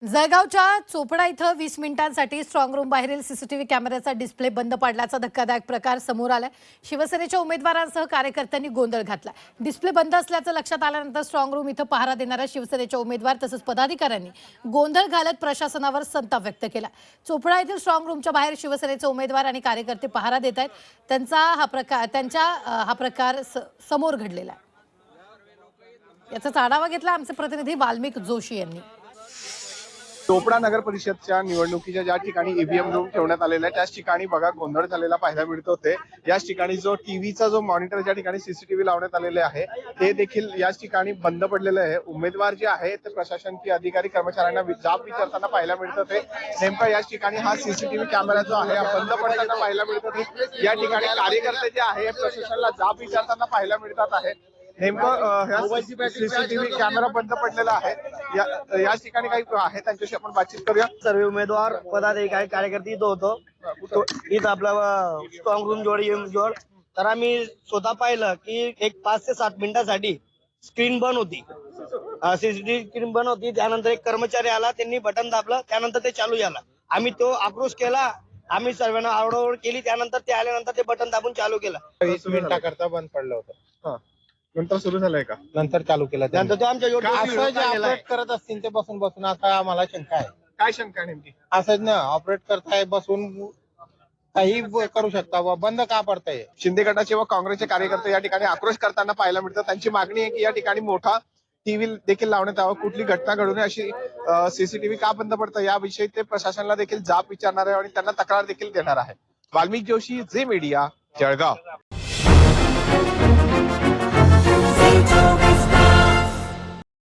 जळगावच्या चोपडा इथं 20 मिनिटांसाठी स्ट्रॉंग रूम बाहेरील सीसीटीव्ही कॅमेऱ्याचा डिस्प्ले बंद पाडल्याचा धक्कादायक प्रकार समोर आलाय। शिवसेनेच्या उमेदवारांसह कार्यकर्त्यांनी गोंधळ घातला। डिस्प्ले बंद असल्याचं लक्षात आल्यानंतर स्ट्रॉंग रूम इथं पहारा देणाऱ्या शिवसेनेच्या उमेदवार तसंच पदाधिकाऱ्यांनी गोंधळ घालत प्रशासनावर संताप व्यक्त केला। चोपडा येथील स्ट्रॉंग रूमच्या बाहेर शिवसेनेचे उमेदवार आणि कार्यकर्ते पहारा देत आहेत। त्यांचा हा प्रकार समोर घडलेला आहे। याचा आढावा घेतला आमचे प्रतिनिधी वाल्मिक जोशी यांनी। चोपडा नगर परिषदच्या निवडणुकीच्या ज्या ठिकाणी ईव्हीएम रूम ठेवण्यात आलेला आहे त्याच ठिकाणी बघा गोंधळ झालेला पाहायला मिळतो ते। याच ठिकाणी जो टीव्हीचा जो मॉनिटर ज्या ठिकाणी सीसीटीव्ही लावण्यात आलेले आहे ते देखील याच ठिकाणी बंद पडलेलं आहे। उमेदवार जे आहे ते प्रशासकीय अधिकारी कर्मचाऱ्यांना जाब विचारताना पाहायला मिळतं ते। नेमका याच ठिकाणी हा सीसीटीव्ही कॅमेरा जो आहे बंद पडताना पाहायला मिळतो ते। या ठिकाणी कार्यकर्ते जे आहे प्रशासनाला जाब विचारताना पाहायला मिळतात आहे। नेमकं सीसीटीव्ही कॅमेरा बंद पडलेला आहे। याच ठिकाणी काही आहे त्यांच्याशी आपण बातचीत करूया। सर्व उमेदवार पदाधिकारी कार्यकर्ते इथं होतो। इथं आपला स्ट्रॉंग रूम जोड तर आम्ही स्वतः पाहिलं की एक 5 ते 7 मिनिटांसाठी स्क्रीन बंद होती, सीसीटीव्ही स्क्रीन बंद होती। त्यानंतर एक कर्मचारी आला, त्यांनी बटन दाबलं, त्यानंतर ते चालू झालं। आम्ही तो आक्रोश केला, आम्ही सर्वांना आरडाओरड केली। त्यानंतर ते आल्यानंतर ते बटन दाबून चालू केलं। 20 मिनिटाकरता बंद पडलं होतं, नंतर सुरू झालंय का? नंतर चालू केलं त्यानंतर ते आमच्या का असं जे ऑपरेट करत असतील ते बसून आता आम्हाला शंका आहे। काय शंका नेमकी? असंच ना ऑपरेट करताय बसून काही करू शकता बंद का पडताय? शिंदे गटाचे व काँग्रेसचे कार्यकर्ते या ठिकाणी आक्रोश करताना पाहायला मिळतात। त्यांची मागणी आहे की या ठिकाणी मोठा टीव्ही देखील लावण्यात यावं, कुठली घटना घडू नये अशी सीसीटीव्ही का बंद पडतं याविषयी ते प्रशासनाला देखील जाब विचारणार आहे आणि त्यांना तक्रार देखील देणार आहे। Valmik Joshi, Zee Media, Jalgaon.